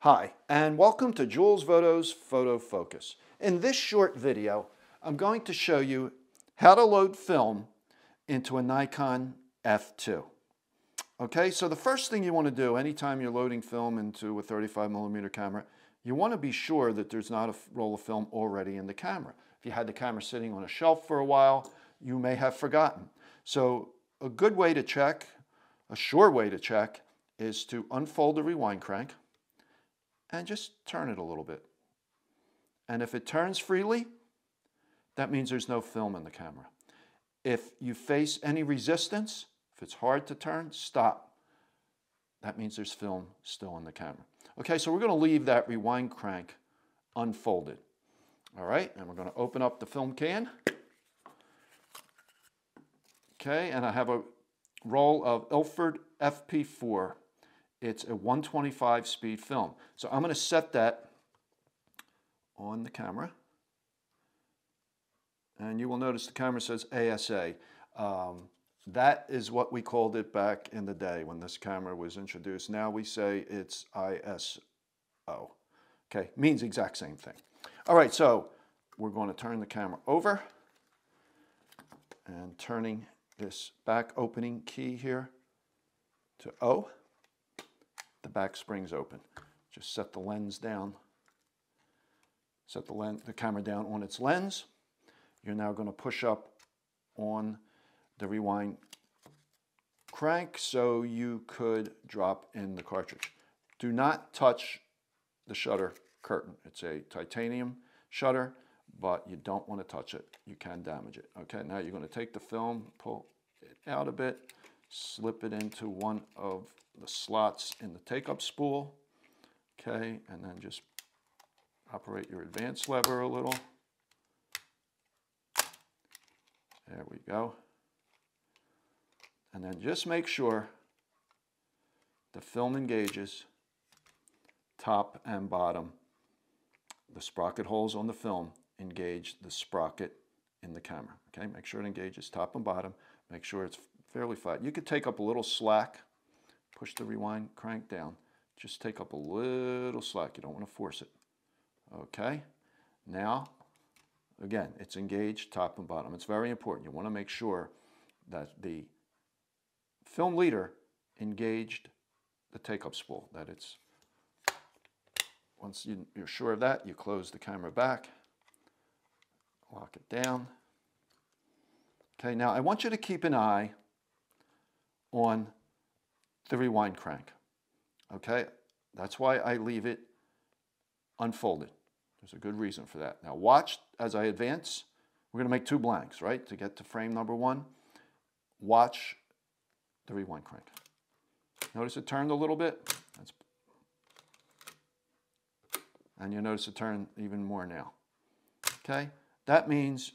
Hi, and welcome to Jules Voto's Photo Focus. In this short video, I'm going to show you how to load film into a Nikon F2. Okay, so the first thing you want to do anytime you're loading film into a 35mm camera, you want to be sure that there's not a roll of film already in the camera. If you had the camera sitting on a shelf for a while, you may have forgotten. So a good way to check, a sure way to check, is to unfold the rewind crank and just turn it a little bit. And if it turns freely, that means there's no film in the camera. If you face any resistance, if it's hard to turn, stop. That means there's film still in the camera. Okay, so we're going to leave that rewind crank unfolded. All right, and we're going to open up the film can. Okay, and I have a roll of Ilford FP4. It's a 125 speed film. So I'm going to set that on the camera. And you will notice the camera says ASA. That is what we called it back in the day when this camera was introduced. Now we say it's ISO. Okay, means the exact same thing. All right, so we're going to turn the camera over and turning this back opening key here to O. The back spring's open. Just set the lens down. Set the camera down on its lens. You're now going to push up on the rewind crank so you could drop in the cartridge. Do not touch the shutter curtain. It's a titanium shutter, but you don't want to touch it. You can damage it. Okay, now you're going to take the film, pull it out a bit, slip it into one of the slots in the take-up spool. Okay, and then just operate your advance lever a little. There we go. And then just make sure the film engages top and bottom. The sprocket holes on the film engage the sprocket in the camera. Okay, make sure it engages top and bottom. Make sure it's fairly flat. You could take up a little slack, push the rewind crank down. Just take up a little slack. You don't want to force it. Okay, now, again, it's engaged top and bottom. It's very important. You want to make sure that the film leader engaged the take-up spool, that it's, once you're sure of that, you close the camera back, lock it down. Okay, now I want you to keep an eye on the rewind crank. Okay, that's why I leave it unfolded. There's a good reason for that. Now watch as I advance. We're going to make two blanks, right, to get to frame number one. Watch the rewind crank. Notice it turned a little bit. And you notice it turned even more now. Okay, that means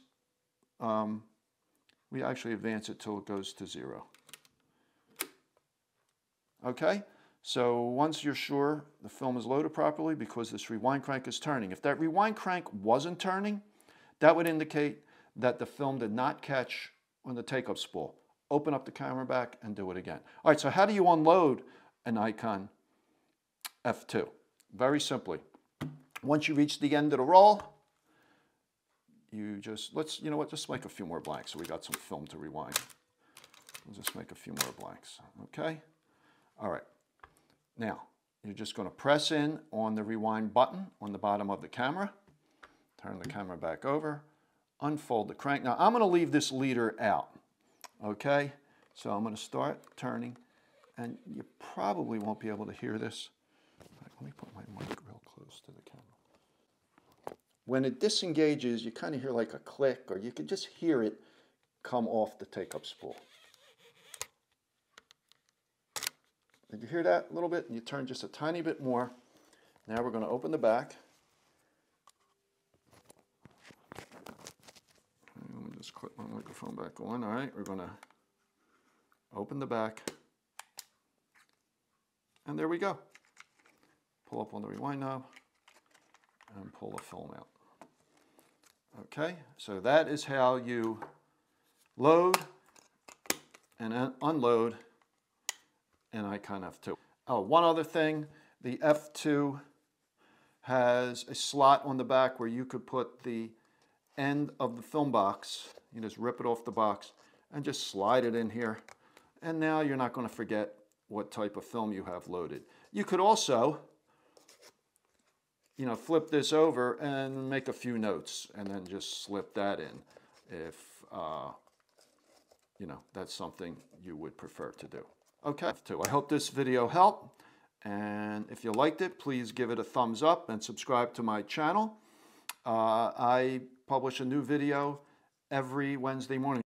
we actually advance it till it goes to 0. Okay, so once you're sure the film is loaded properly, because this rewind crank is turning. If that rewind crank wasn't turning, that would indicate that the film did not catch on the take-up spool. Open up the camera back and do it again. All right, so how do you unload a Nikon F2? Very simply. Once you reach the end of the roll, you just, you know what, just make a few more blanks so we got some film to rewind. We'll just make a few more blanks, okay? All right, now you're just going to press in on the rewind button on the bottom of the camera, turn the camera back over, unfold the crank. Now I'm going to leave this leader out, okay? So I'm going to start turning, and you probably won't be able to hear this. Right, let me put my mic real close to the camera. When it disengages, you kind of hear like a click, or you can just hear it come off the take-up spool. Did you hear that a little bit? And you turn just a tiny bit more. Now we're going to open the back. Let me just clip my microphone back on. All right, we're going to open the back. And there we go. Pull up on the rewind knob and pull the film out. Okay, so that is how you load and unload an Nikon F2. Oh, one other thing, the F2 has a slot on the back where you could put the end of the film box. You just rip it off the box and just slide it in here. And now you're not going to forget what type of film you have loaded. You could also, flip this over and make a few notes and then just slip that in if, that's something you would prefer to do. Okay, I hope this video helped. And if you liked it, please give it a thumbs up and subscribe to my channel. I publish a new video every Wednesday morning.